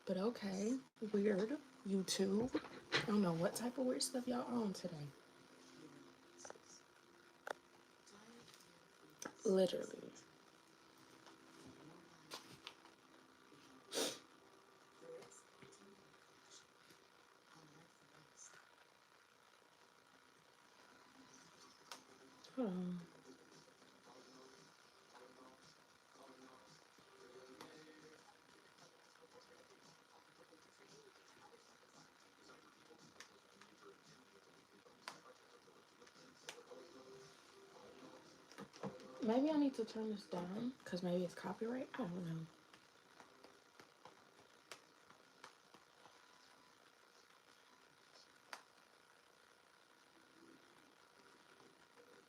But okay, weird. YouTube. I don't know what type of weird stuff y'all on today. Literally. Hold on. Maybe I need to turn this down because maybe it's copyright. I don't know.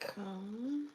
Come.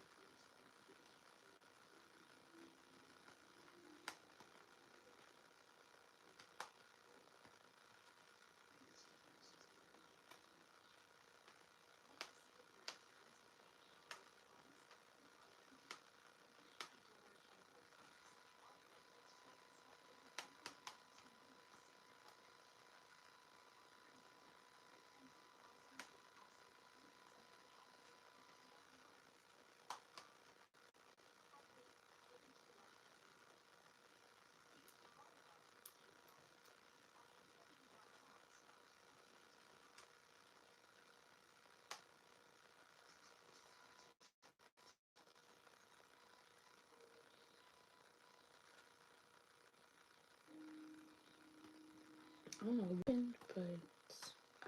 I don't know when, but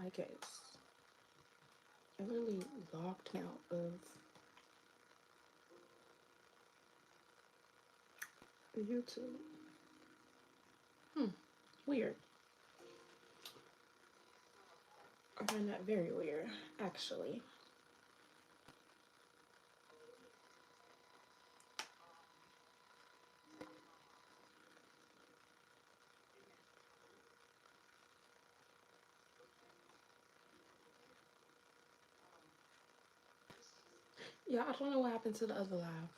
I guess it really locked me out of YouTube. Weird. I find that very weird, actually. Yeah, I don't know what happened to the other live.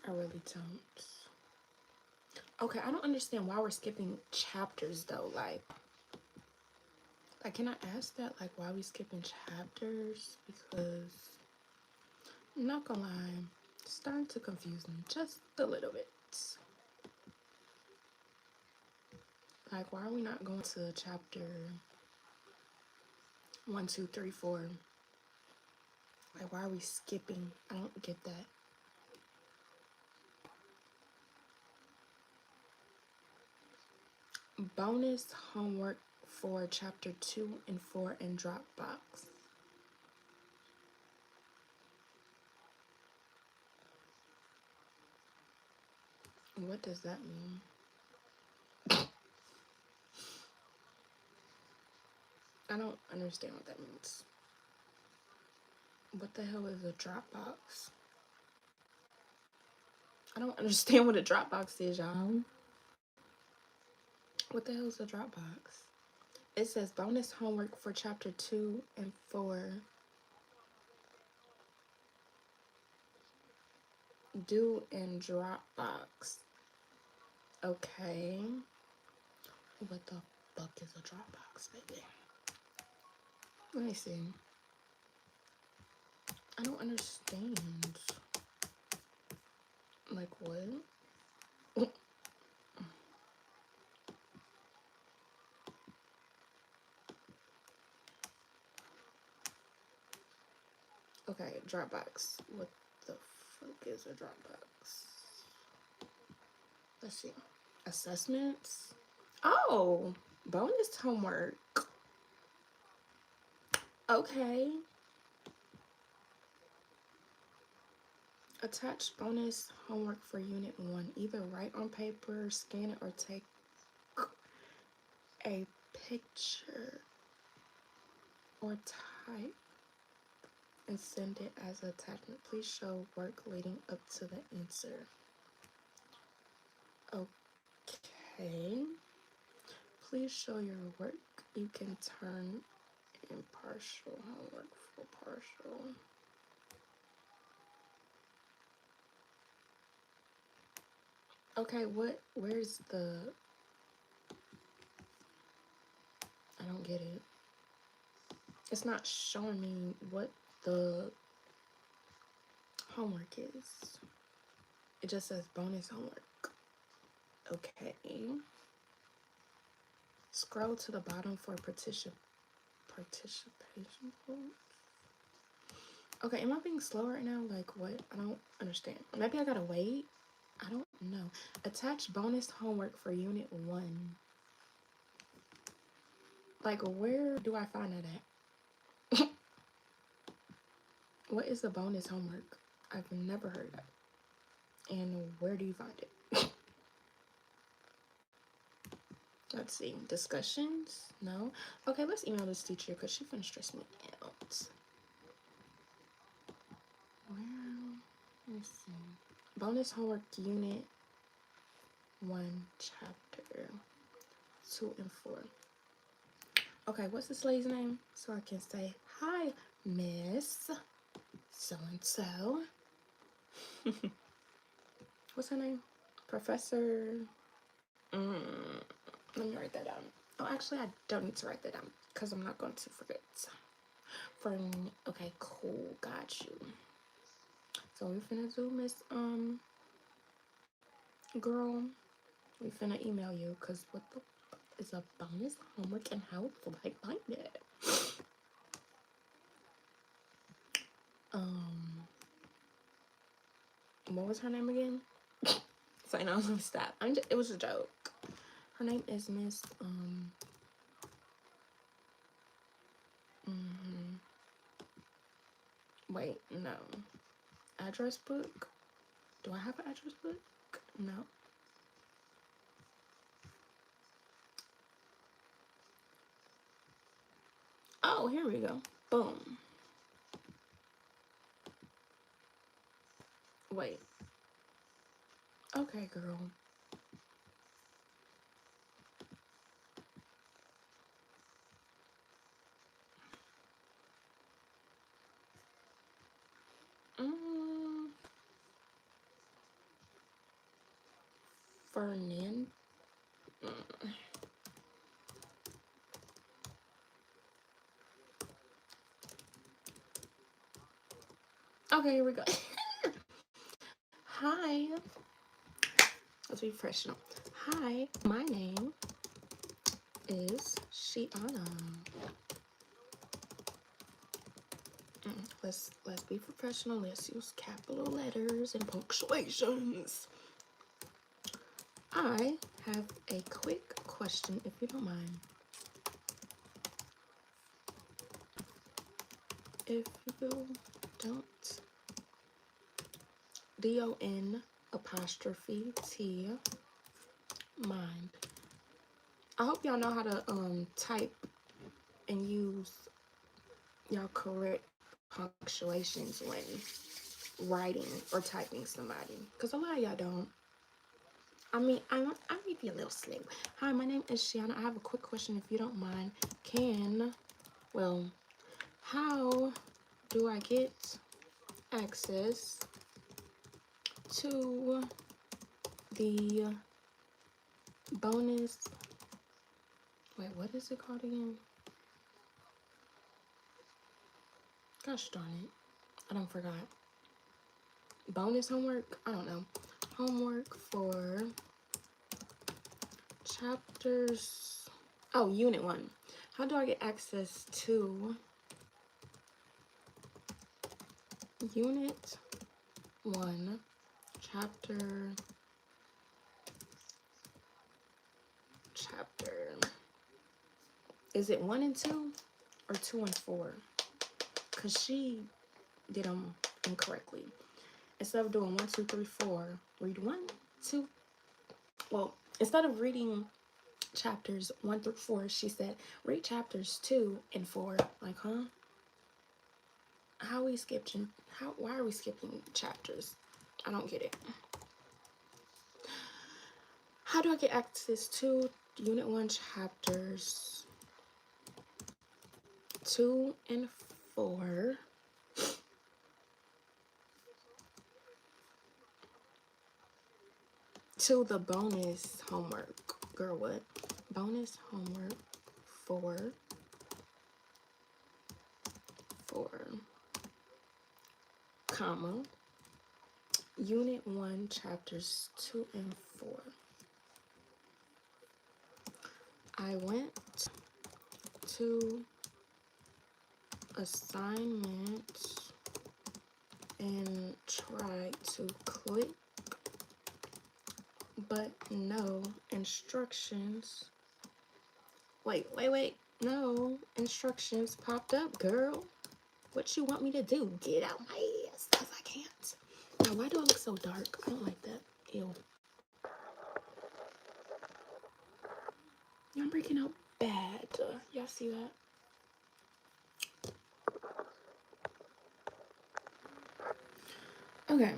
I really don't. Okay, I don't understand why we're skipping chapters though. Like, can I ask that? Like, why we skipping chapters? Because I'm not gonna lie, it's starting to confuse me just a little bit. Like, why are we not going to chapter 1, 2, 3, 4? Like, why are we skipping? I don't get that. Bonus homework for chapter 2 and 4 in Dropbox. What does that mean? I don't understand what that means. What the hell is a Dropbox? I don't understand what a Dropbox is, y'all. What the hell is a Dropbox? It says bonus homework for chapter 2 and 4 due in Dropbox. Okay. What the fuck is a Dropbox, baby? Let me see. I don't understand. Like what? Okay, Dropbox. What the fuck is a Dropbox? Let's see. Assessments. Oh, bonus homework. Okay. Attach bonus homework for unit 1. Either write on paper, scan it, or take a picture or type and send it as an attachment. Please show work leading up to the answer. Okay. Please show your work. You can turn in partial homework for partial. Okay, where's the I don't get it. It's not showing me what the homework is. It just says bonus homework. Okay. Scroll to the bottom for participation codes. Okay, am I being slow right now? Like what? I don't understand. Maybe I gotta wait. I don't know. Attach bonus homework for unit 1. Like where do I find that at? What is the bonus homework? I've never heard of it. And where do you find it? Let's see. Discussions? No. Okay, let's email this teacher because she's finna stress me out. Well, let's see. Bonus homework unit 1, chapter 2 and 4. Okay, what's this lady's name? So I can say, hi, Miss so-and-so. What's her name? Professor. Let me write that down. Oh, actually, I don't need to write that down because I'm not going to forget. Okay, cool, got you. So we finna do Miss girl. We finna email you because what the fuck is a bonus homework and how do I find it? What was her name again? So I know, let me stop. It was a joke. Her name is Miss wait, no. Address book? Do I have an address book? No. Oh, here we go. Boom. Wait. Okay, girl. Fernand. Okay, here we go. Hi. Let's be professional. Hi, my name is Shiana. Let's be professional. Let's use capital letters and punctuations. I have a quick question, if you don't mind. If you don't, DON''T mind. I hope y'all know how to type and use y'all correct punctuations when writing or typing somebody, because a lot of y'all don't. I mean, I may be a little slow. Hi, my name is Shiana. I have a quick question, if you don't mind. How do I get access to the bonus? Wait, what is it called again? Gosh darn it. I don't forgot. Bonus homework? I don't know. Homework for chapters. Oh, unit 1. How do I get access to unit 1, chapter. Is it 1 and 2 or 2 and 4? Because she did them incorrectly. Instead of doing 1, 2, 3, 4, read 1, 2. Well, instead of reading chapters 1 through 4, she said read chapters 2 and 4. Like, huh? How are we skipping? Why are we skipping chapters? I don't get it. How do I get access to unit 1, chapters 2 and 4? To the bonus homework. Girl, what? Bonus homework 4, comma, Unit 1, Chapters 2 and 4. I went to assignment and tried to click, but no instructions. Wait. No instructions popped up, girl. What you want me to do? Get out my ass, because I can't. Now, why do I look so dark? I don't like that. Ew. I'm breaking out bad. Y'all see that? Okay.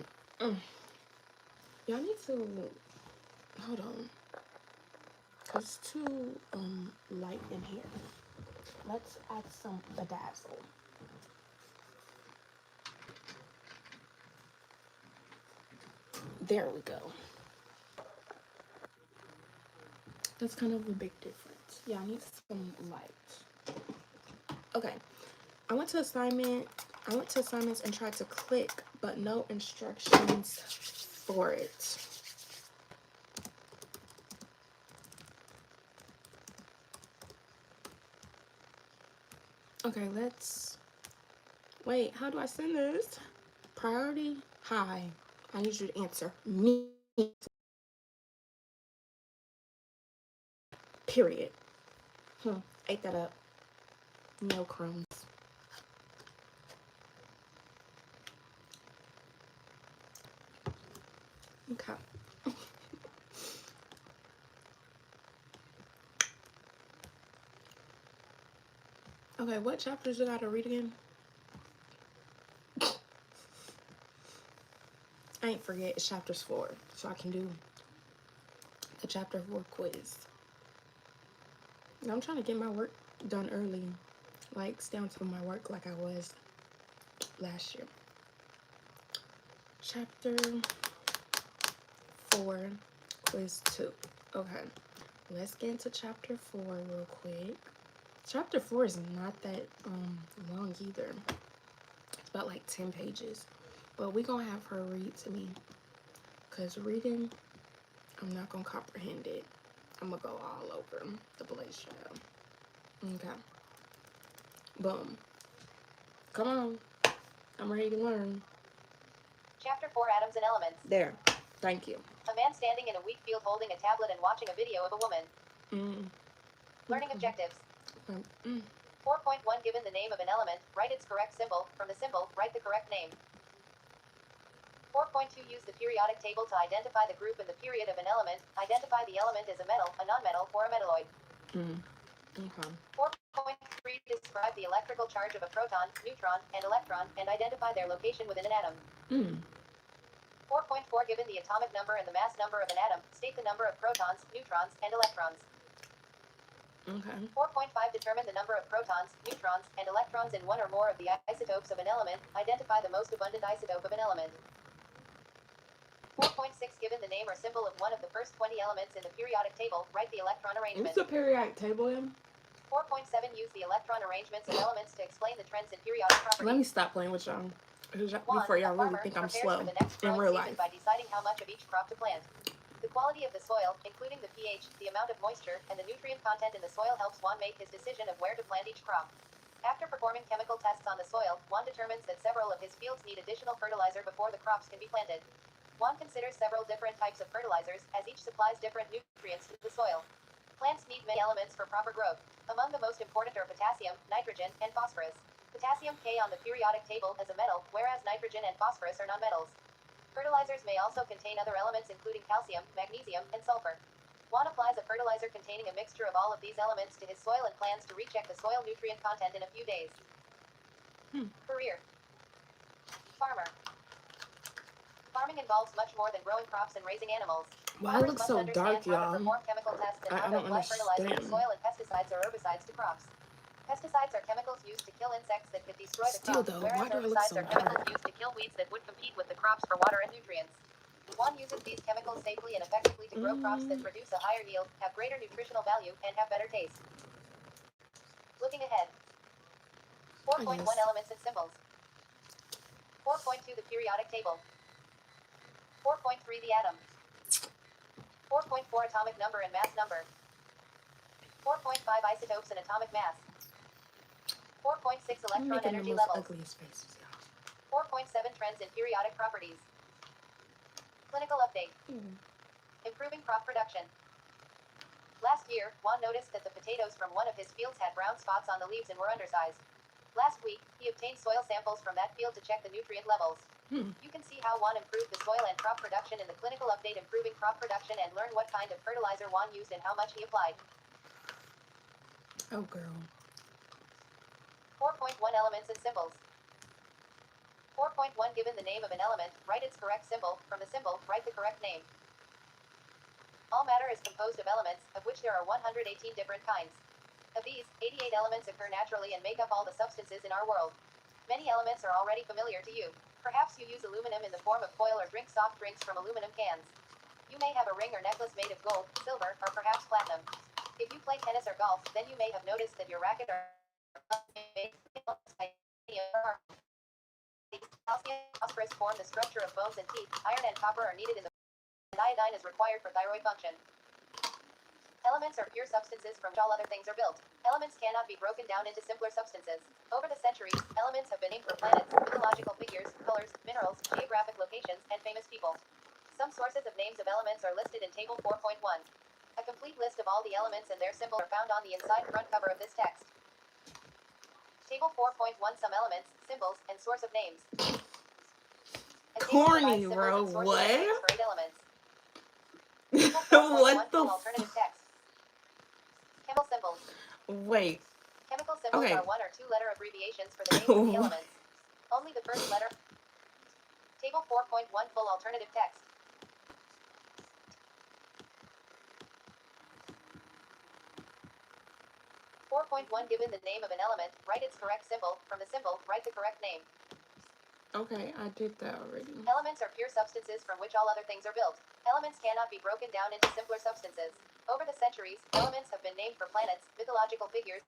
Y'all need to hold on, cause it's too light in here. Let's add some bedazzle. There we go. That's kind of a big difference. Yeah, I need some light. Okay. I went to assignments and tried to click, but no instructions for it. Okay, wait, how do I send this? Priority? Hi. I need you to answer me. Period. Ate that up. No crumbs. Okay. Okay, what chapters did I have to read again? I ain't forget, it's chapters 4, so I can do the chapter 4 quiz. Now I'm trying to get my work done early, like stay on top of my work like I was last year. Chapter 4, quiz 2. Okay, let's get into chapter 4 real quick. Chapter 4 is not that long either. It's about like 10 pages. But we're going to have her read to me. Because reading, I'm not going to comprehend it. I'm going to go all over the place, child. Okay. Boom. Come on. I'm ready to learn. Chapter 4, Atoms and Elements. There. Thank you. A man standing in a wheat field holding a tablet and watching a video of a woman. Learning objectives. 4.1 Given the name of an element, write its correct symbol. From the symbol, write the correct name. 4.2 Use the periodic table to identify the group and the period of an element. Identify the element as a metal, a nonmetal, or a metalloid. Okay. 4.3 Describe the electrical charge of a proton, neutron, and electron, and identify their location within an atom. 4.4 Given the atomic number and the mass number of an atom, state the number of protons, neutrons, and electrons. Okay. 4.5 Determine the number of protons, neutrons, and electrons in one or more of the isotopes of an element. Identify the most abundant isotope of an element. 4.6 Given the name or symbol of one of the first 20 elements in the periodic table, write the electron arrangement. What's the periodic table in? 4.7 Use the electron arrangements of elements to explain the trends in periodic properties. Let me stop playing with y'all. Before y'all really think I'm slow in real life. By deciding how much of each crop to plant. The quality of the soil, including the pH, the amount of moisture, and the nutrient content in the soil helps Juan make his decision of where to plant each crop. After performing chemical tests on the soil, Juan determines that several of his fields need additional fertilizer before the crops can be planted. Juan considers several different types of fertilizers, as each supplies different nutrients to the soil. Plants need many elements for proper growth. Among the most important are potassium, nitrogen, and phosphorus. Potassium K on the periodic table as a metal, whereas nitrogen and phosphorus are nonmetals. Fertilizers may also contain other elements including calcium, magnesium, and sulfur. Juan applies a fertilizer containing a mixture of all of these elements to his soil and plans to recheck the soil nutrient content in a few days. Career. Farmer. Farming involves much more than growing crops and raising animals. Why it looks so dark, y'all? Perform chemical tests and I don't apply fertilizer to understand. soil and pesticides or herbicides to crops. Pesticides are chemicals used to kill insects that could destroy the Still crop, though, whereas why do I look herbicides so are chemicals dark? used to kill weeds that would compete with the crops for water and nutrients. Juan uses these chemicals safely and effectively to grow crops that produce a higher yield, have greater nutritional value, and have better taste. Looking ahead. 4.1 guess. Elements and symbols. 4.2 The periodic table. 4.3 The atom. 4.4 Atomic number and mass number. 4.5 Isotopes and atomic mass. 4.6 I'm Electron making the energy most levels. ugliest faces, y'all. 4.7 Trends in periodic properties. Clinical update. Improving crop production. Last year, Juan noticed that the potatoes from one of his fields had brown spots on the leaves and were undersized. Last week, he obtained soil samples from that field to check the nutrient levels. You can see how Juan improved the soil and crop production in the clinical update Improving Crop Production and learn what kind of fertilizer Juan used and how much he applied. Oh, girl. 4.1 Elements and symbols. 4.1 Given the name of an element, write its correct symbol. From the symbol, write the correct name. All matter is composed of elements, of which there are 118 different kinds. Of these, 88 elements occur naturally and make up all the substances in our world. Many elements are already familiar to you. Perhaps you use aluminum in the form of foil or drink soft drinks from aluminum cans. You may have a ring or necklace made of gold, silver, or perhaps platinum. If you play tennis or golf, then you may have noticed that your racket or made of titanium. Calcium and phosphorus form the structure of bones and teeth. Iron and copper are needed in the and iodine is required for thyroid function. Elements are pure substances from which all other things are built. Elements cannot be broken down into simpler substances. Over the centuries, elements have been named for planets, mythological figures, colors, minerals, geographic locations, and famous people. Some sources of names of elements are listed in Table 4.1. A complete list of all the elements and their symbols are found on the inside front cover of this text. Table 4.1 Some elements, symbols, and source of names. A table Corny, provides symbols bro. and sources of names for 8 elements. What the Alternative text. Chemical symbols. Wait. Chemical symbols Okay. are 1 or 2 letter abbreviations for the names of the elements. Only the first letter. Table 4.1 Full alternative text. Given the name of an element, write its correct symbol. From the symbol, write the correct name. Okay, I did that already. Elements are pure substances from which all other things are built. Elements cannot be broken down into simpler substances. Over the centuries, elements have been named for planets, mythological figures,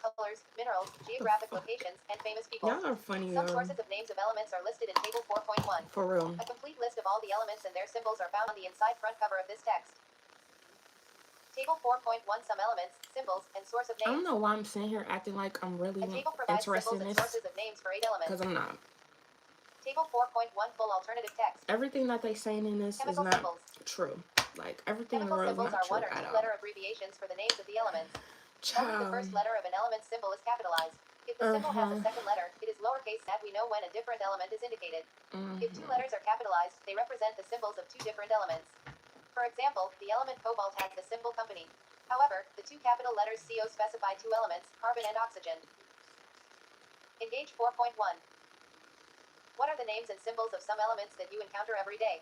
colors, minerals, geographic locations, and famous people. Y'all are funny, Some though. sources of names of elements are listed in Table 4.1. For real. A complete list of all the elements and their symbols are found on the inside front cover of this text. Table 4.1 Some elements, symbols, and source of names. I don't know why I'm sitting here acting like I'm really A table provides interested symbols in and this. sources of names for 8 elements. Because I'm not. Table 4.1 Full alternative text. Everything that they saying in this Chemical is not symbols. true. Like, everything in the Chemical world is symbols not are true 1 or 2 at all. letter abbreviations for the names of the elements. Only the first Child. letter of an element's symbol is capitalized. If the symbol has a second letter, it is lowercase that we know when a different element is indicated. If 2 letters are capitalized, they represent the symbols of 2 different elements. For example, the element cobalt has the symbol company. However, the 2 capital letters CO specify 2 elements, carbon and oxygen. Engage 4.1. What are the names and symbols of some elements that you encounter every day?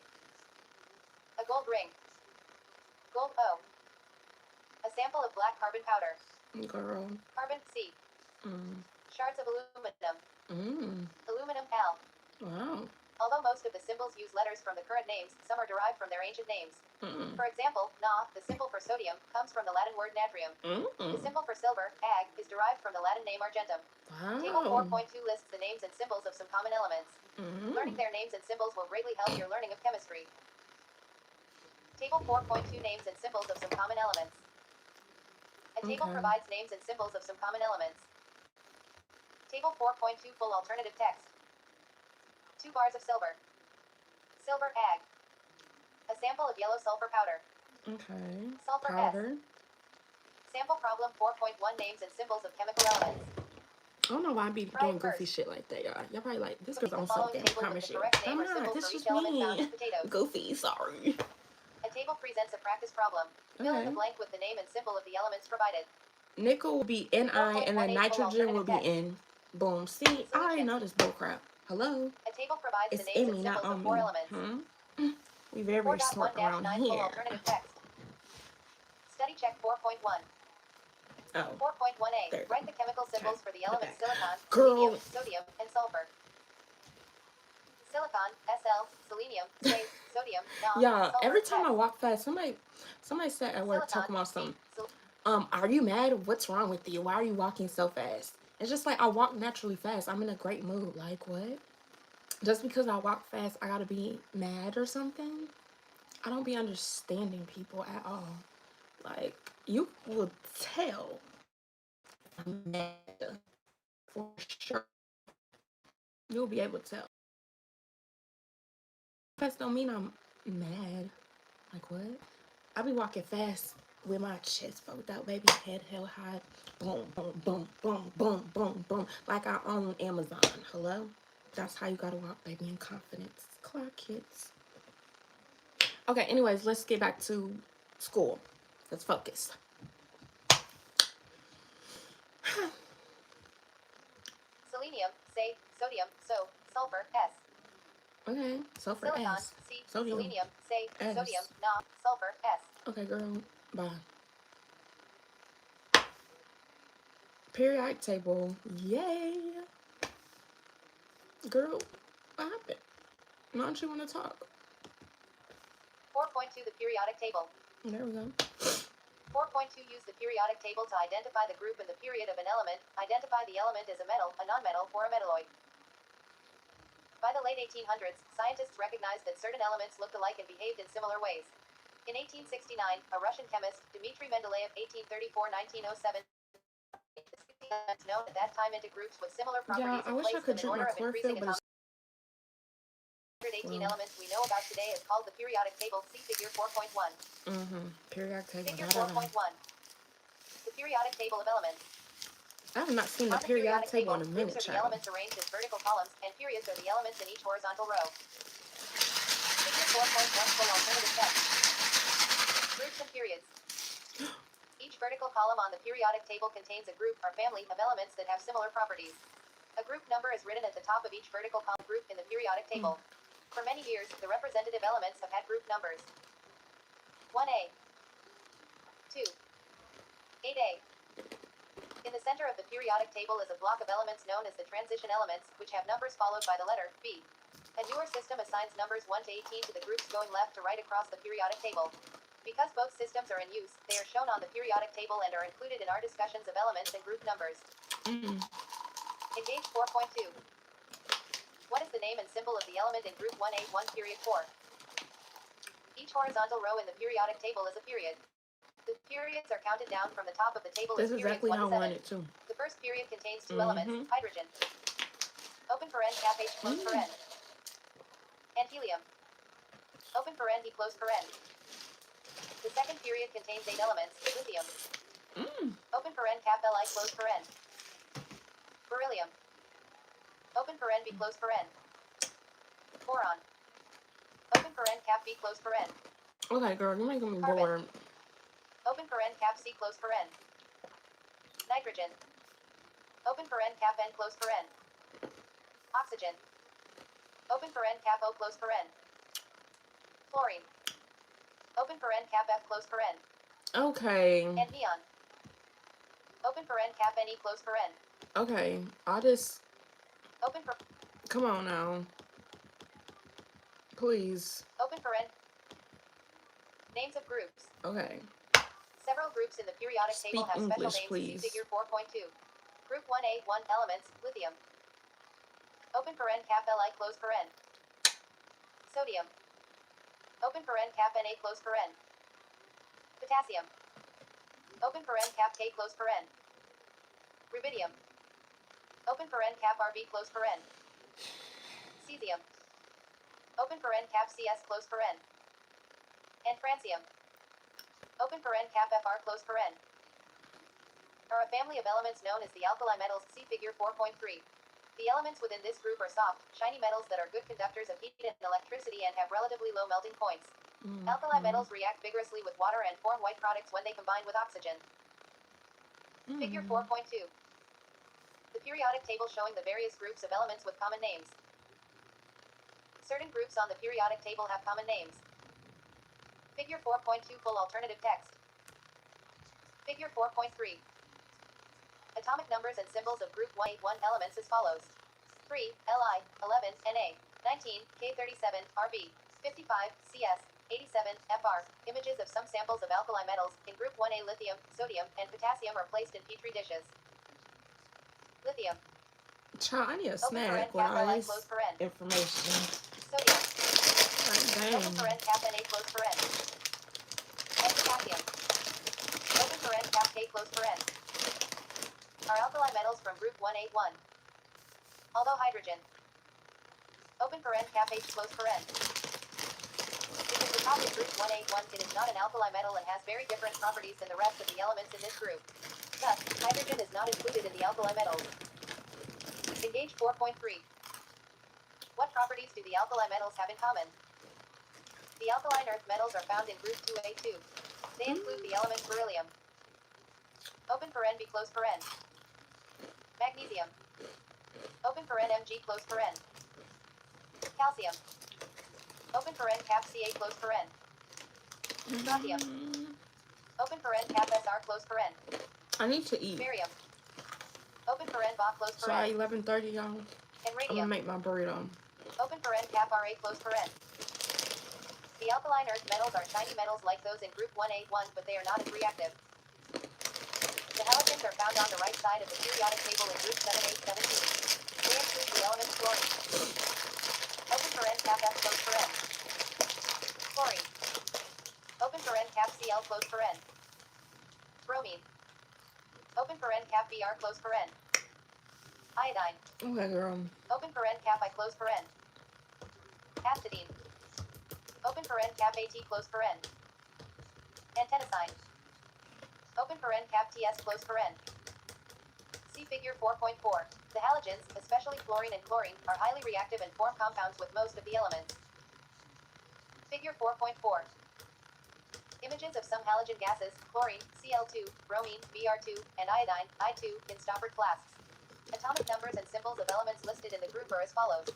A gold ring. Gold O. A sample of black carbon powder. Girl. Carbon C. Shards of aluminum. Aluminum Al. Wow. Although most of the symbols use letters from the current names, some are derived from their ancient names. For example, Na, the symbol for sodium, comes from the Latin word natrium. The symbol for silver, Ag, is derived from the Latin name argentum. Wow. Table 4.2 lists the names and symbols of some common elements. Learning their names and symbols will greatly help your learning of chemistry. Table 4.2 Names and symbols of some common elements. A table provides names and symbols of some common elements. Table 4.2 Full alternative text. 2 bars of silver. Silver Ag. A sample of yellow sulfur powder. Okay. Sulfur Powder. S. Sample problem 4.1 Names and symbols of chemical elements. I don't know why I be doing goofy shit like that, y'all. Y'all probably like, this girl's on something. I promise you. I'm not. This is me. Goofy, sorry. A table presents a practice problem. Fill in the blank with the name and symbol of the elements provided. Nickel will be Ni, and then nitrogen will be N. Boom. See, I already know this bullcrap. Hello? A table provides It's the names in me, and not symbols of on 4 me. elements. We very smart around 4.1-9 here. Full alternative text. Study check 4.1. Oh. 4.1a. Write the chemical symbols for the elements silicon, Girl. selenium, sodium, and sulfur. Silicon, Sl, selenium, sodium, Na, Yeah, sulfur, every time I S. walk fast, somebody said at work talking about some Are you mad? What's wrong with you? Why are you walking so fast? It's just like I walk naturally fast. I'm in a great mood. Like what? Just because I walk fast, I gotta be mad or something? I don't be understanding people at all. Like you will tell I'm mad for sure. You'll be able to tell. Fast don't mean I'm mad. Like what? I be walking fast with my chest folded out, baby, head held high, boom, boom, boom, boom, boom, boom, boom, like I own Amazon. Hello? That's how you gotta walk, baby, in confidence. Clock kids. Okay, anyways, let's get back to school. Let's focus. Selenium, say, sodium, so, sulfur, S. Okay, sulfur Silicon, S. C, Sodium selenium, say, sodium, S. Na, sulfur, S. Okay, girl, bye. Periodic table. Yay. Girl, what happened? Why don't you want to talk? 4.2 The periodic table. There we go. 4.2 Use the periodic table to identify the group in the period of an element. Identify the element as a metal, a nonmetal, or a metalloid. By the late 1800s, scientists recognized that certain elements looked alike and behaved in similar ways. In 1869, a Russian chemist, Dmitry Mendeleev, 1834-1907, elements known at that time into groups with similar Yeah, properties I and wish I placed could them in drink my order of increasing chlorophyll, but atomic. it's 118 well, elements we know about today is called the periodic table. See figure 4.1. periodic table. Figure Da, da, da. 4.1. The periodic table of elements. I have not seen the On the periodic periodic table table, in a groups minute, are the child. elements arranged as vertical columns, and periods are the elements in each horizontal row. Figure 4.1 full alternative text. Groups and periods. Each vertical column on the periodic table contains a group or family of elements that have similar properties. A group number is written at the top of each vertical column group in the periodic table. For many years, the representative elements have had group numbers. 1A, 2, 8A. In the center of the periodic table is a block of elements known as the transition elements, which have numbers followed by the letter B. A newer system assigns numbers 1 to 18 to the groups going left to right across the periodic table. Because both systems are in use, they are shown on the periodic table and are included in our discussions of elements and group numbers. Engage 4.2. What is the name and symbol of the element in group 1A 1 period 4? Each horizontal row in the periodic table is a period. The periods are counted down from the top of the table This as is periods exactly 1 how to I 7. want it too. The first period contains two elements, hydrogen, open paren cap H close paren, and helium, open paren He close paren. The second period contains 8 elements, lithium, open paren cap Li close paren, beryllium, open paren B close paren, boron, open paren cap B close paren, Okay, girl, you're making me carbon, bored. open paren cap C close paren, nitrogen, open paren cap N close paren, oxygen, open paren cap O close paren, fluorine, open paren cap F close paren, Okay. and neon, open paren cap NE close paren, Okay. I just open per come on now. Please. open paren. Names of groups. Okay. Several groups in the periodic table Speak have special English, names. See please. figure 4.2. Group 1A 1 elements, lithium, open paren cap Li close paren, sodium, open paren cap Na close paren, potassium, open paren cap K close paren, rubidium, open paren cap Rb close paren, cesium, open paren cap Cs close paren, and francium, open paren cap Fr close paren, are a family of elements known as the alkali metals. See figure 4.3. The elements within this group are soft, shiny metals that are good conductors of heat and electricity and have relatively low melting points. Alkali metals react vigorously with water and form white products when they combine with oxygen. Figure 4.2. The periodic table showing the various groups of elements with common names. Certain groups on the periodic table have common names. Figure 4.2 Full alternative text. Figure 4.3. Atomic numbers and symbols of group 1A 1 elements as follows. 3, Li, 11, Na, 19, K37, Rb, 55, Cs, 87 FR. Images of some samples of alkali metals in group 1A lithium, sodium, and potassium are placed in petri dishes. Lithium. Child, I need a Open paren snack with cap all Li this close paren. information. Sodium. Like, Open dang. paren cap Na close paren. And potassium. Open paren cap K close paren. Are alkali metals from group 1A1. Although hydrogen. Open paren cap H close paren. Because the top is group 1A1, it is not an alkali metal and has very different properties than the rest of the elements in this group. Thus, hydrogen is not included in the alkali metals. Engage 4.3. What properties do the alkali metals have in common? The alkaline earth metals are found in group 2A2. They include the element beryllium. Open paren B close paren. Magnesium. Open paren Mg close paren. Calcium. Open paren cap Ca close paren. Strontium. Open paren cap Sr close paren. I need to eat. Barium. Open paren Ba close So paren. at 11:30, y'all, And I'm gonna radium. make my burrito. Open paren cap Ra close paren. The alkaline earth metals are shiny metals like those in group 1A1, but they are not as reactive. The halogens are found on the right side of the periodic table in group 7A17. They include the element chlorine. Open paren cap F close paren. Chlorine. Open paren cap Cl close paren. Bromine. Open paren cap Br close paren. Iodine. Okay, girl. Open paren cap I close paren. Acidine. Open paren cap At close paren. Antenocine. Open paren cap Ts close paren. See figure 4.4. The halogens, especially fluorine and chlorine, are highly reactive and form compounds with most of the elements. Figure 4.4. Images of some halogen gases, chlorine, Cl2, bromine, Br2, and iodine, I2, in stoppered flasks. Atomic numbers and symbols of elements listed in the group are as follows.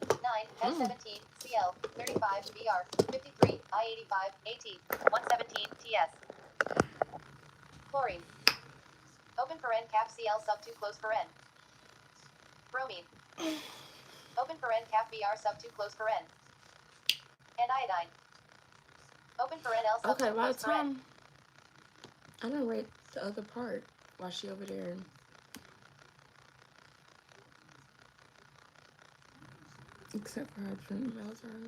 9, F17, Cl, 35, Br, 53, I85, At, 117, Ts. Chlorine. Open paren cap Cl sub 2 close paren. Bromine. Open paren cap Br sub 2 close paren. And iodine. Open paren L sub 2 Okay, by close the paren. time I done read the other part while she over there. Except for hydrogen, metals are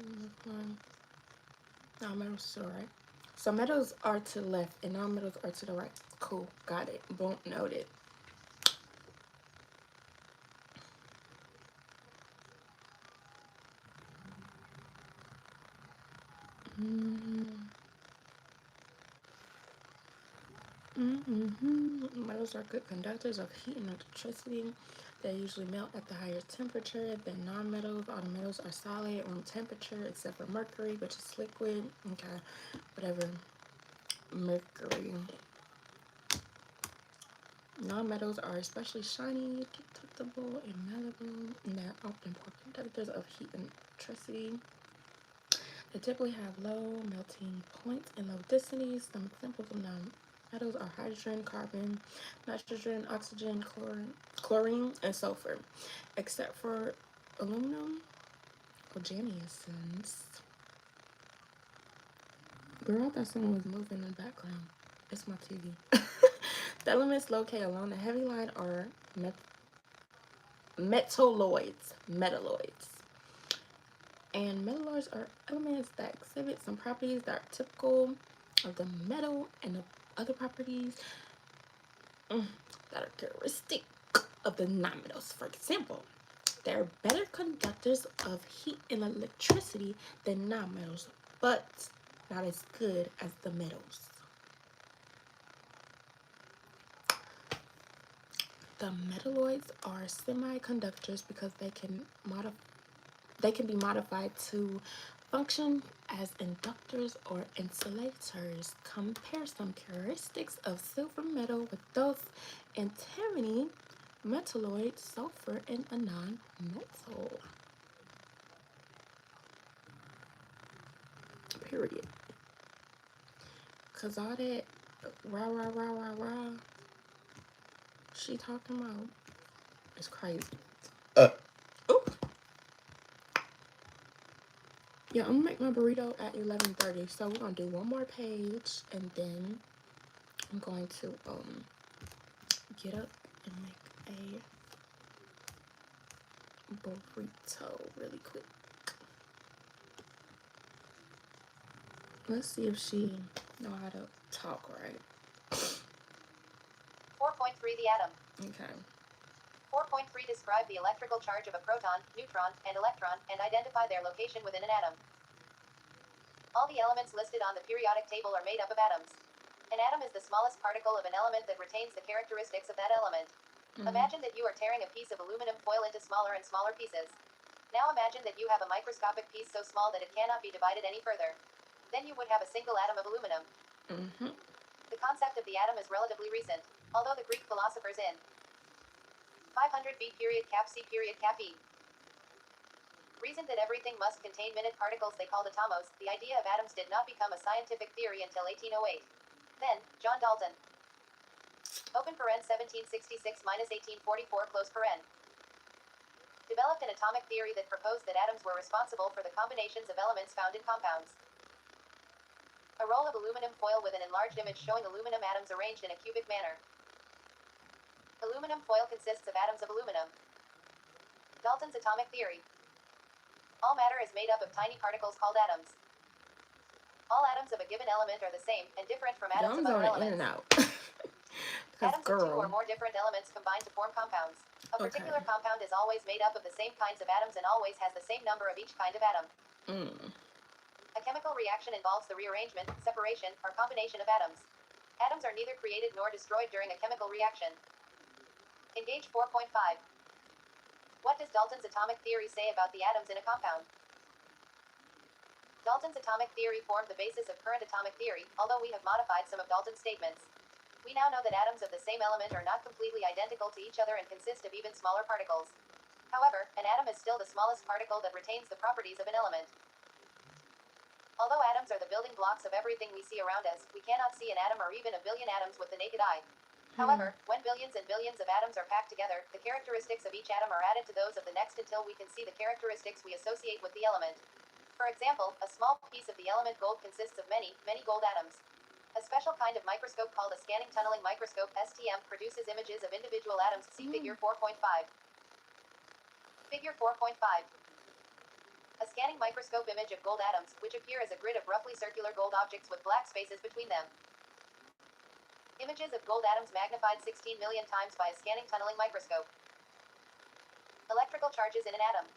non-metals to the right. So metals are to the left and non-metals are to the right. Cool, got it. Boom, noted. Metals are good conductors of heat and electricity. They usually melt at the higher temperature than non-metals. All the metals are solid at room temperature except for mercury, which is liquid. Okay, whatever. Mercury. Non-metals are especially shiny, detectable, and malleable, and they're often poor conductors of heat and electricity. They typically have low melting points and low densities. Some examples of non-metals are hydrogen, carbon, nitrogen, oxygen, chlorine, and sulfur, except for aluminum or Jameshiona. Girl, I thought someone was moving in the background. It's my TV. The elements located along the heavy line are metalloids. And metalloids are elements that exhibit some properties that are typical of the metal and the other properties that are characteristic of the non-metals. For example, they are better conductors of heat and electricity than non-metals, but not as good as the metals. The metalloids are semiconductors because they can be modified to function as inductors or insulators. Compare some characteristics of silver metal with those antimony, metalloid, sulfur, and a non-metal. Period. Cause all that rah she talking about is crazy. Ooh. Yeah, I'm gonna make my burrito at 11:30. So we're gonna do one more page, and then I'm going to get up and make a burrito really quick. Let's see if she know how to talk right. 4.3 The atom. Okay. 4.3 Describe the electrical charge of a proton, neutron, and electron, and identify their location within an atom. All the elements listed on the periodic table are made up of atoms. An atom is the smallest particle of an element that retains the characteristics of that element. Imagine that you are tearing a piece of aluminum foil into smaller and smaller pieces. Now imagine that you have a microscopic piece so small that it cannot be divided any further. Then you would have a single atom of aluminum. The concept of the atom is relatively recent, although the Greek philosophers in 500 B period cap C period cap E reasoned that everything must contain minute particles they called atomos. The idea of atoms did not become a scientific theory until 1808. Then, John Dalton, open paren 1766-1844 close paren, developed an atomic theory that proposed that atoms were responsible for the combinations of elements found in compounds. A roll of aluminum foil with an enlarged image showing aluminum atoms arranged in a cubic manner. Aluminum foil consists of atoms of aluminum. Dalton's atomic theory. All matter is made up of tiny particles called atoms. All atoms of a given element are the same and different from atoms of other I'm in and elements. out. Atoms of two or more different elements combine to form compounds. A particular compound is always made up of the same kinds of atoms and always has the same number of each kind of atom. A chemical reaction involves the rearrangement, separation, or combination of atoms. Atoms are neither created nor destroyed during a chemical reaction. Engage 4.5. What does Dalton's atomic theory say about the atoms in a compound? Dalton's atomic theory formed the basis of current atomic theory, although we have modified some of Dalton's statements. We now know that atoms of the same element are not completely identical to each other and consist of even smaller particles. However, an atom is still the smallest particle that retains the properties of an element. Although atoms are the building blocks of everything we see around us, we cannot see an atom or even a billion atoms with the naked eye. However, when billions and billions of atoms are packed together, the characteristics of each atom are added to those of the next until we can see the characteristics we associate with the element. For example, a small piece of the element gold consists of many, many gold atoms. A special kind of microscope called a scanning tunneling microscope (STM) produces images of individual atoms. See figure 4.5. Figure 4.5. A scanning microscope image of gold atoms, which appear as a grid of roughly circular gold objects with black spaces between them. Images of gold atoms magnified 16 million times by a scanning tunneling microscope. Electrical charges in an atom.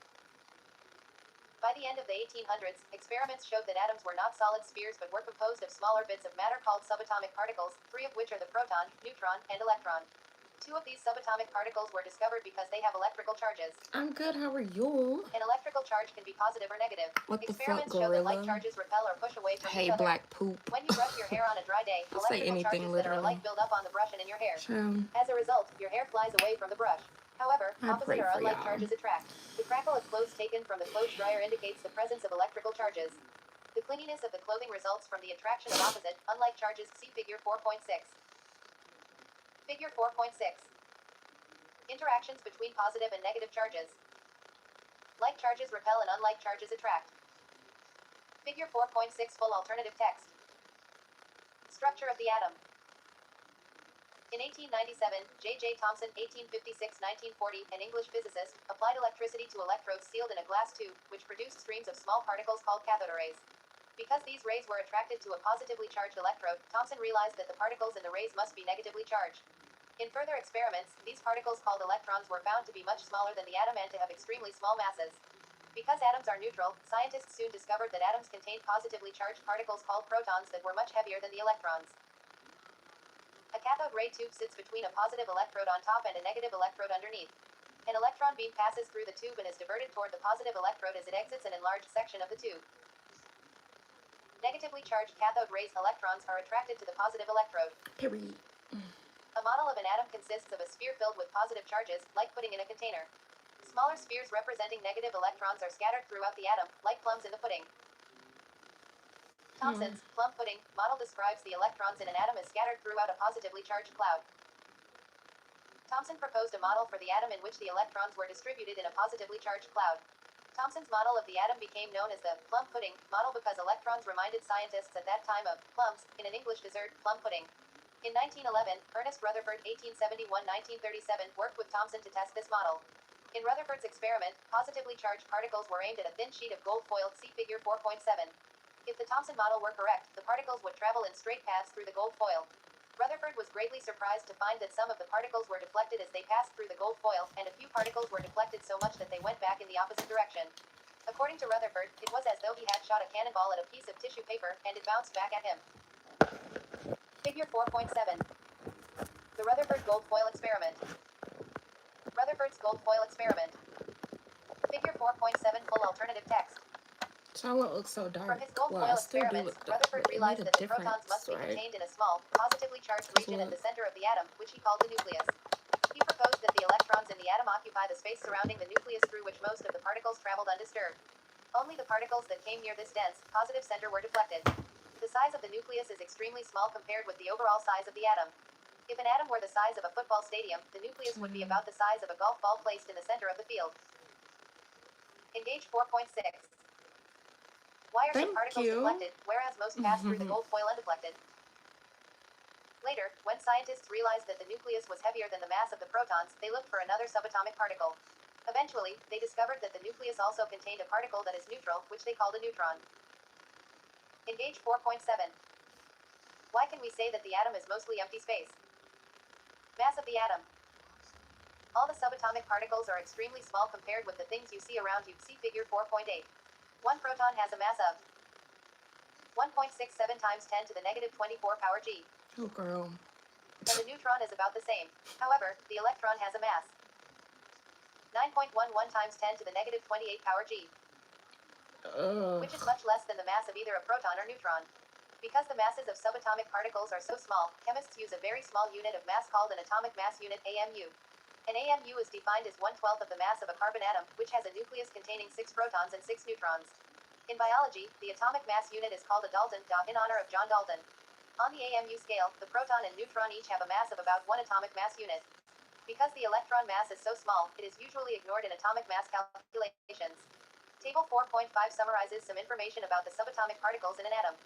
By the end of the 1800s, experiments showed that atoms were not solid spheres but were composed of smaller bits of matter called subatomic particles, 3 of which are the proton, neutron, and electron. 2 of these subatomic particles were discovered because they have electrical charges. I'm good, how are you? An electrical charge can be positive or negative. What the Experiments fuck, show that gorilla? like charges repel or push away from each Hey, other. black poop. When you brush your hair on a dry day, I'll say electrical anything, charges that are literally. alike build up on the brush and in your hair. Child. As a result, your hair flies away from the brush. However, I opposite pray or for unlike y'all. charges attract. The crackle of clothes taken from the clothes dryer indicates the presence of electrical charges. The cleanliness of the clothing results from the attraction of opposite, unlike charges. See figure 4.6. Figure 4.6. Interactions between positive and negative charges. Like charges repel and unlike charges attract. Figure 4.6 full alternative text. Structure of the atom. In 1897, J. Thomson, 1856-1940, an English physicist, applied electricity to electrodes sealed in a glass tube, which produced streams of small particles called cathode rays. Because these rays were attracted to a positively charged electrode, Thomson realized that the particles in the rays must be negatively charged. In further experiments, these particles called electrons were found to be much smaller than the atom and to have extremely small masses. Because atoms are neutral, scientists soon discovered that atoms contained positively charged particles called protons that were much heavier than the electrons. A cathode ray tube sits between a positive electrode on top and a negative electrode underneath. An electron beam passes through the tube and is diverted toward the positive electrode as it exits an enlarged section of the tube. Negatively charged cathode rays electrons are attracted to the positive electrode. Period. A model of an atom consists of a sphere filled with positive charges, like pudding in a container. Smaller spheres representing negative electrons are scattered throughout the atom, like plums in the pudding. Thomson's plum pudding model describes the electrons in an atom as scattered throughout a positively charged cloud. Thomson proposed a model for the atom in which the electrons were distributed in a positively charged cloud. Thomson's model of the atom became known as the plum pudding model because electrons reminded scientists at that time of plums in an English dessert, plum pudding. In 1911, Ernest Rutherford (1871–1937) worked with Thomson to test this model. In Rutherford's experiment, positively charged particles were aimed at a thin sheet of gold foil, see figure 4.7. If the Thomson model were correct, the particles would travel in straight paths through the gold foil. Rutherford was greatly surprised to find that some of the particles were deflected as they passed through the gold foil, and a few particles were deflected so much that they went back in the opposite direction. According to Rutherford, it was as though he had shot a cannonball at a piece of tissue paper, and it bounced back at him. Figure 4.7. The Rutherford gold foil experiment. Rutherford's gold foil experiment. Figure 4.7 full alternative text. So I won't look so dark. From his gold Well, foil I still do experiments, look dark, Rutherford but it realized made a that the difference, protons must be right? contained in a small, positively charged region at the center of the atom, which he called the nucleus. He proposed that the electrons in the atom occupy the space surrounding the nucleus through which most of the particles traveled undisturbed. Only the particles that came near this dense, positive center were deflected. The size of the nucleus is extremely small compared with the overall size of the atom. If an atom were the size of a football stadium, the nucleus would be about the size of a golf ball placed in the center of the field. Engage 4.6. Why are some particles deflected, whereas most pass through the gold foil undeflected? Later, when scientists realized that the nucleus was heavier than the mass of the protons, they looked for another subatomic particle. Eventually, they discovered that the nucleus also contained a particle that is neutral, which they called a neutron. Engage 4.7. Why can we say that the atom is mostly empty space? Mass of the atom. All the subatomic particles are extremely small compared with the things you see around you. See figure 4.8. One proton has a mass of 1.67 times 10 to the negative 24 power g. Oh, girl. And the neutron is about the same. However, the electron has a mass 9.11 times 10 to the negative 28 power g. Which is much less than the mass of either a proton or neutron. Because the masses of subatomic particles are so small, chemists use a very small unit of mass called an atomic mass unit, AMU. An AMU is defined as 1/12 of the mass of a carbon atom, which has a nucleus containing 6 protons and 6 neutrons. In biology, the atomic mass unit is called a Dalton, in honor of John Dalton. On the AMU scale, the proton and neutron each have a mass of about 1 atomic mass unit. Because the electron mass is so small, it is usually ignored in atomic mass calculations. Table 4.5 summarizes some information about the subatomic particles in an atom.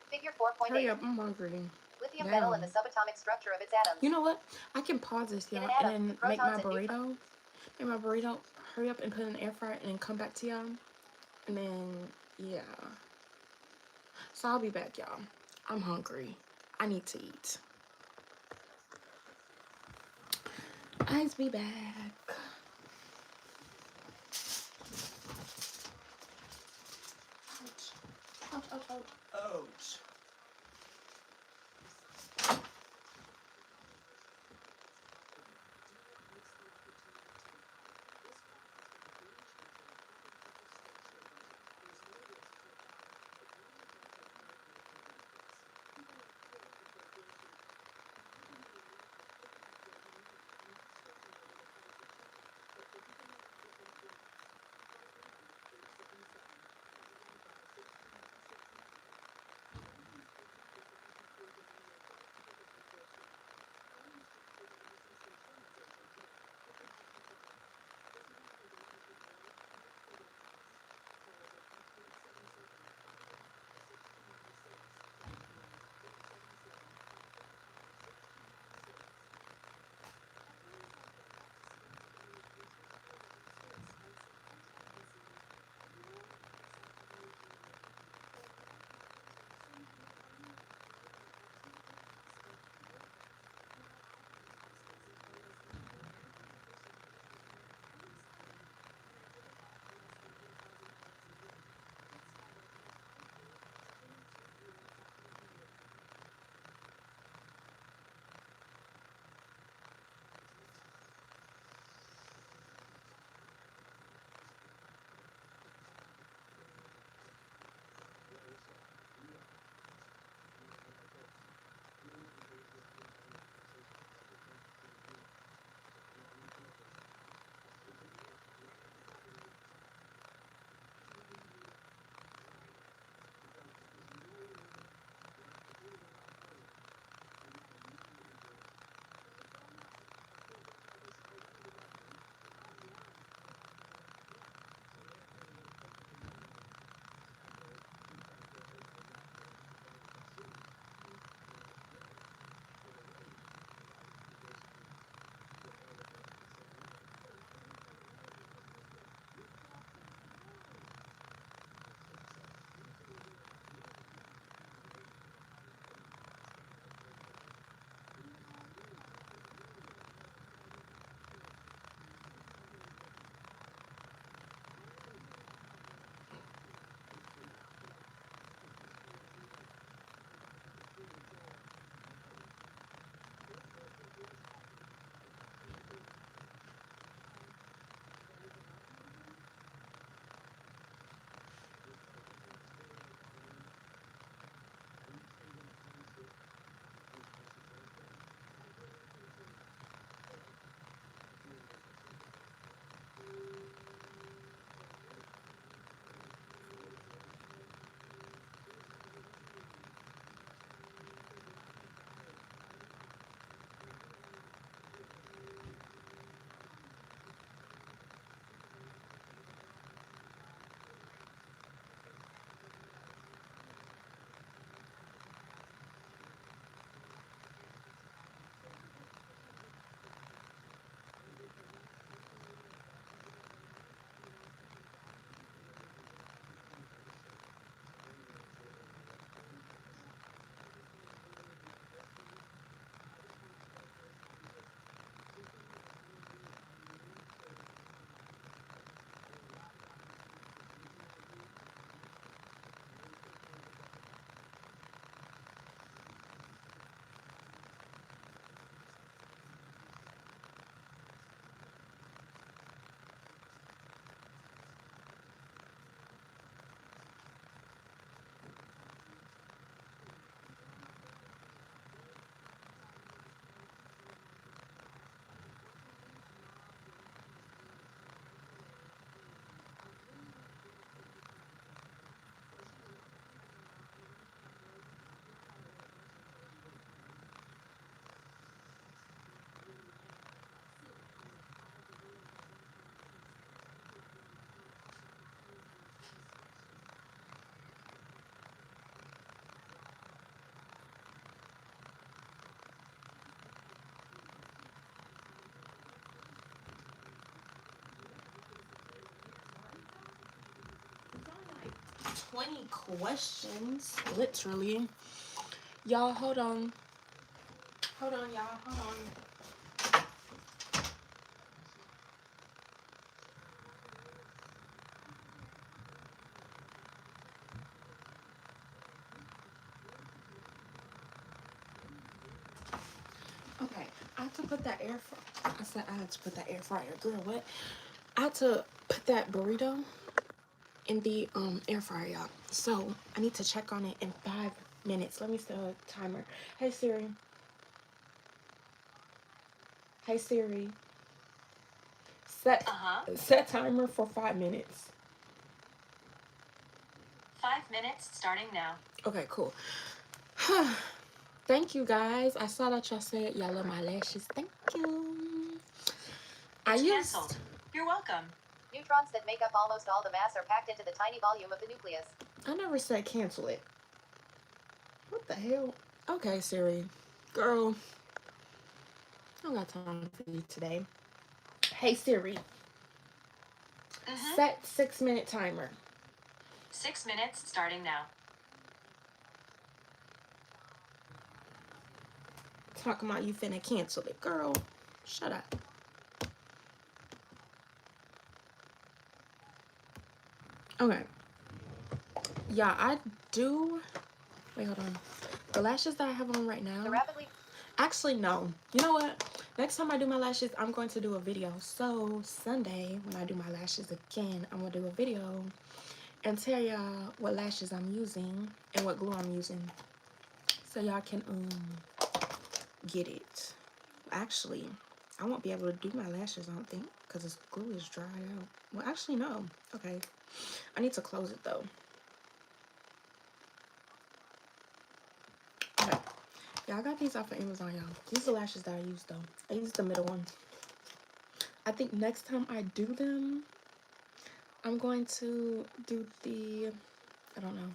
Figure 4.8. Hurry up, I'm hungry. Lithium metal and the subatomic structure of its atoms. You know what? I can pause this, y'all, and then make my burrito. Make my burrito. Hurry up and put it in the air fryer, and then come back to y'all. And then, yeah. So I'll be back, y'all. I'm hungry. I need to eat. I'll be back. Ouch. 20 questions, literally. Y'all, hold on. Hold on, y'all. Hold on. Okay, I had to put that air fryer. I said I had to put that air fryer. Girl, what? I had to put that burrito in the air fryer, y'all. So I need to check on it in 5 minutes. Let me set a timer. Hey Siri. Hey Siri. Set timer for 5 minutes. 5 minutes starting now. Okay, cool. Thank you guys. I saw that y'all said y'all love my lashes. Thank you. It's canceled. You're welcome. Neutrons that make up almost all the mass are packed into the tiny volume of the nucleus. I never said cancel it. What the hell? Okay, Siri. Girl, I don't got time for you today. Hey Siri. Set 6-minute timer. 6 minutes starting now. Talking about you finna cancel it. Girl, shut up. Okay. Yeah, I do. Wait, hold on. The lashes that I have on right now. Actually, no. You know what? Next time I do my lashes, I'm going to do a video. So, Sunday, when I do my lashes again, I'm going to do a video and tell y'all what lashes I'm using and what glue I'm using. So, y'all can get it. Actually, I won't be able to do my lashes, I don't think, because this glue is dried out. Well, actually, no. Okay. I need to close it, though. Okay. Yeah, I got these off of Amazon, y'all. These are the lashes that I use, though. I use the middle one. I think next time I do them, I'm going to do the, I don't know.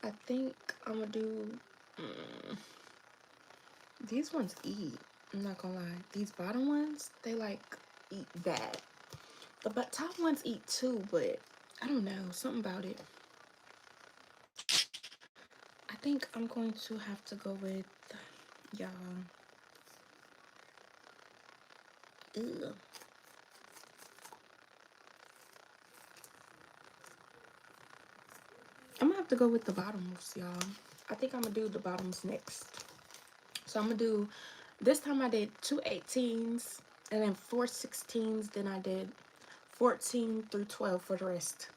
I think I'm going to do, these ones eat. I'm not going to lie. These bottom ones, they like eat bad. The top ones eat too, but I don't know. Something about it. I think I'm going to have to go with, y'all. Ew. I'm gonna have to go with the bottoms, y'all. I think I'm gonna do the bottoms next. So I'm gonna do, this time I did 2 18s and then 4 16s. Then I did 14 through 12 for the rest.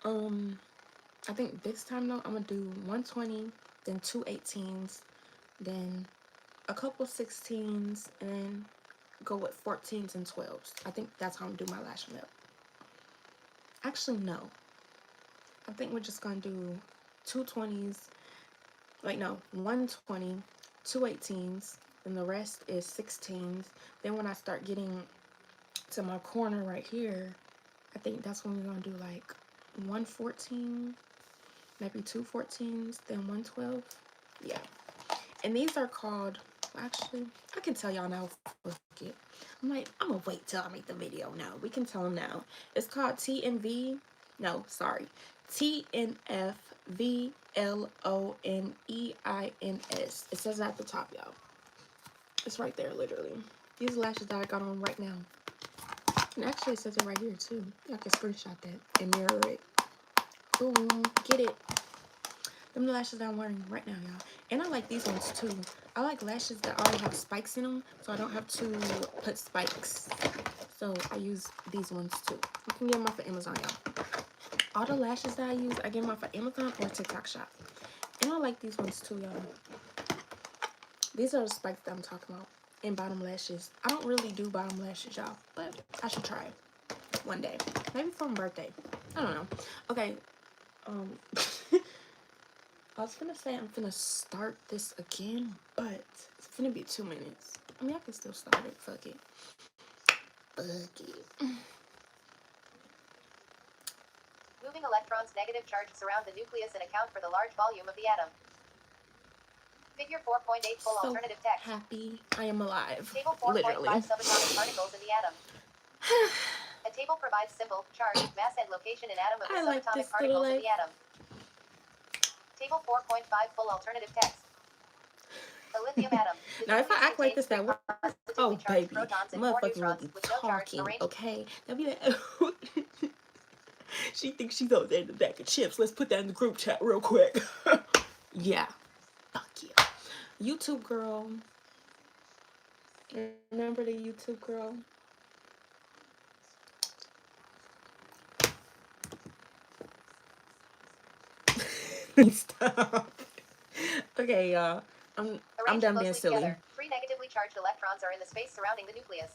I think this time though, I'm gonna do 120, then 2 18s, then a couple 16s, and then go with 14s and 12s. I think that's how I'm gonna do my lash makeup. Actually, no. I think we're just gonna do 2 20s. Like, no, 120, 2 18s, and the rest is 16s. Then when I start getting to my corner right here, I think that's when we're gonna do like 114, maybe 2 14s, then 112. Yeah. And these are called, well, actually, I can tell y'all now. Fuck it. I'm gonna wait till I make the video. No, we can tell them now. It's called TNV. No, sorry. TNFVLONEINS. It says at the top, y'all. It's right there, literally. These lashes that I got on right now. And actually, it says it right here, too. Y'all can screenshot that and mirror it. Boom. Get it. Them the lashes that I'm wearing right now, y'all. And I like these ones, too. I like lashes that already have spikes in them, so I don't have to put spikes. So I use these ones, too. You can get them off of Amazon, y'all. All the lashes that I use, I get them off of Amazon or TikTok shop. And I like these ones too, y'all. These are the spikes that I'm talking about. And bottom lashes. I don't really do bottom lashes, y'all. But I should try it one day. Maybe for my birthday. I don't know. Okay. I was gonna say I'm gonna start this again, but it's gonna be 2 minutes. I mean, I can still start it. Fuck it. Fuck it. Moving electrons' negative charge surround the nucleus and account for the large volume of the atom. Figure 4.8 full So alternative text. Happy I am alive. Table 4.5 Literally. subatomic particles in the atom. A A table provides symbol, charge, mass, and location in atom of the I like subatomic this particles little in the atom. Table 4.5 full alternative text. A lithium atom. The Now, if I nucleus act like contains this, three that positively charged baby, protons and 4 motherfuckers will neutrons be with no charge talking, arranged. okay? They'll be like, she thinks she's over there in the back of chips. Let's put that in the group chat real quick. Yeah. Fuck yeah. YouTube girl. Remember the YouTube girl? Stop. Okay, y'all. I'm done being silly. Together. 3 negatively charged electrons are in the space surrounding the nucleus.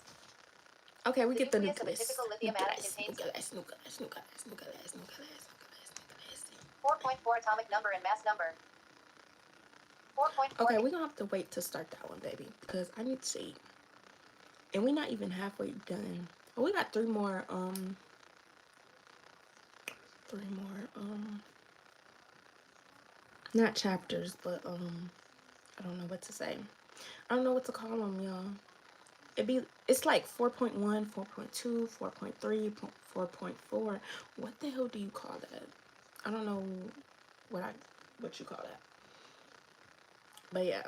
Okay, we The get the nucleus of a nucleus. typical lithium atom contains 4.4 atomic number and mass number. 4.4. Okay, we're gonna have to wait to start that one, baby, because I need to see. And we're not even halfway done. Oh, we got three more not chapters, but I don't know what to say. I don't know what to call them, y'all. It's like 4.1, 4.2, 4.3, 4.4. What the hell do you call that? I don't know what you call that. But yeah.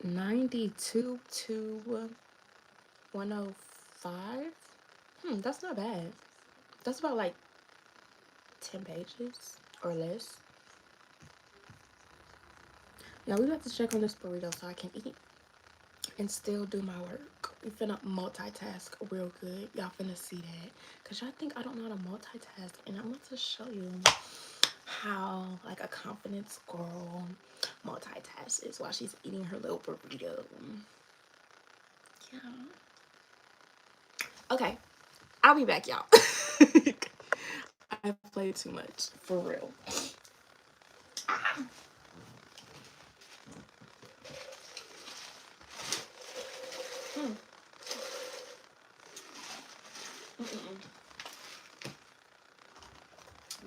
$92 to $105. That's not bad. That's about like 10 pages or less. Now we have to check on this burrito so I can eat and still do my work. We finna multitask real good. Y'all finna see that. Cause y'all think I don't know how to multitask. And I'm about to show you how like a confidence girl multitasks while she's eating her little burrito. Yeah. Okay. I'll be back, y'all. I've played too much. For real.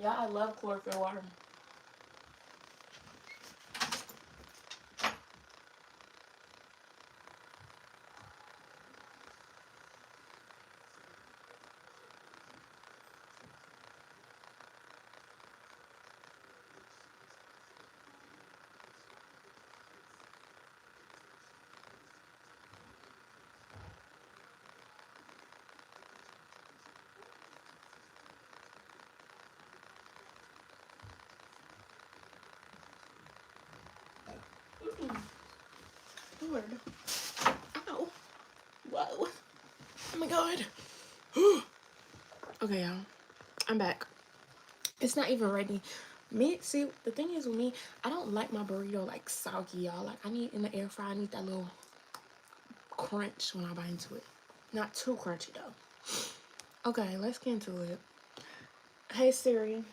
Yeah, I love chlorophyll water. Lord. Ow. Whoa. Oh my god. Okay, y'all. I'm back. It's not even ready. See, the thing is with me, I don't like my burrito like soggy, y'all. Like, I need in the air fryer, I need that little crunch when I bite into it. Not too crunchy, though. Okay, let's get into it. Hey, Siri.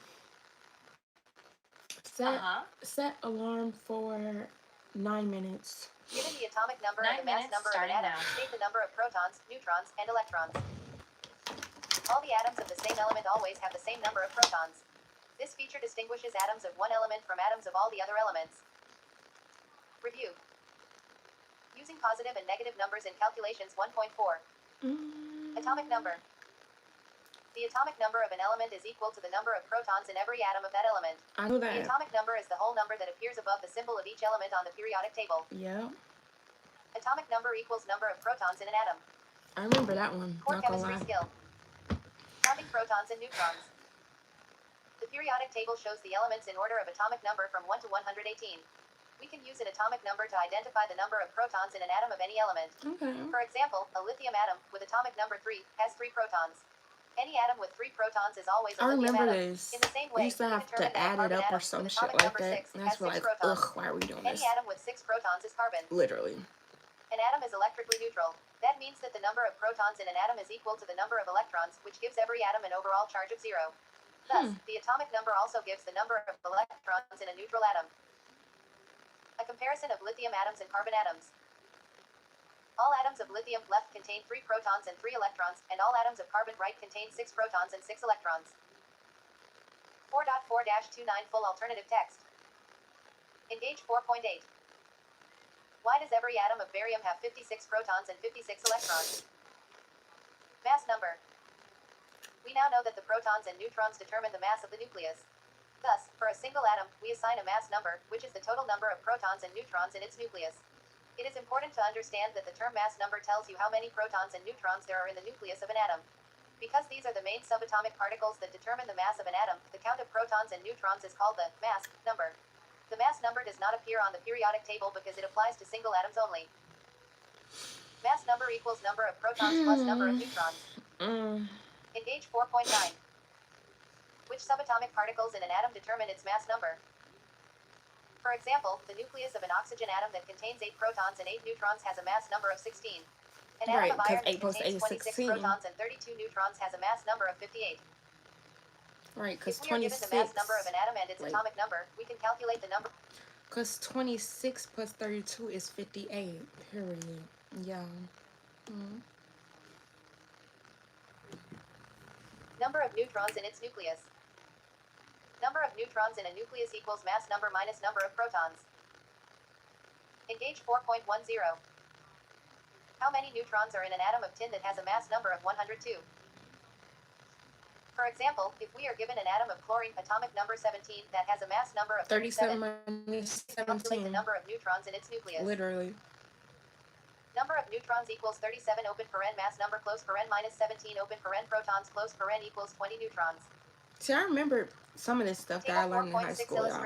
Set alarm for 9 minutes. Given the atomic number and the mass number of an atom, state the number of protons, neutrons, and electrons. All the atoms of the same element always have the same number of protons. This feature distinguishes atoms of one element from atoms of all the other elements. Review. Using positive and negative numbers in calculations 1.4. Atomic number. The atomic number of an element is equal to the number of protons in every atom of that element. I know that. The atomic number is the whole number that appears above the symbol of each element on the periodic table. Yeah. Atomic number equals number of protons in an atom. I remember that one. Core chemistry skill. Counting protons and neutrons. The periodic table shows the elements in order of atomic number from 1 to 118. We can use an atomic number to identify the number of protons in an atom of any element. Okay. For example, a lithium atom with atomic number 3 has 3 protons. Any atom with 3 protons is always a lithium atom. This. In the same way, we used to have to add it up or some shit like that. And that's like, ugh, why are we doing this? Any atom with 6 protons is carbon. Literally. An atom is electrically neutral. That means that the number of protons in an atom is equal to the number of electrons, which gives every atom an overall charge of 0. Thus, the atomic number also gives the number of electrons in a neutral atom. A comparison of lithium atoms and carbon atoms. All atoms of lithium left contain 3 protons and 3 electrons, and all atoms of carbon right contain 6 protons and 6 electrons. 4.4-29 full alternative text. Engage 4.8. Why does every atom of barium have 56 protons and 56 electrons? Mass number. We now know that the protons and neutrons determine the mass of the nucleus. Thus, for a single atom, we assign a mass number, which is the total number of protons and neutrons in its nucleus. It is important to understand that the term mass number tells you how many protons and neutrons there are in the nucleus of an atom. Because these are the main subatomic particles that determine the mass of an atom, the count of protons and neutrons is called the mass number. The mass number does not appear on the periodic table because it applies to single atoms only. Mass number equals number of protons plus number of neutrons. Engage 4.9. Which subatomic particles in an atom determine its mass number? For example, the nucleus of an oxygen atom that contains 8 protons and 8 neutrons has a mass number of 16. An atom of iron that contains 26 protons and 32 neutrons has a mass number of 58. Right, because if we are given the mass number of an atom and its atomic number, we can calculate the number. Because 26 plus 32 is 58, period. Yeah. Number of neutrons in its nucleus. Number of neutrons in a nucleus equals mass number minus number of protons. Engage 4.10. How many neutrons are in an atom of tin that has a mass number of 102? For example, if we are given an atom of chlorine, atomic number 17, that has a mass number of 37, calculate the number of neutrons in its nucleus. Literally. Number of neutrons equals 37 open paren mass number close paren minus 17 open paren protons close paren equals 20 neutrons. See, I remember some of this stuff that I learned in high school, y'all.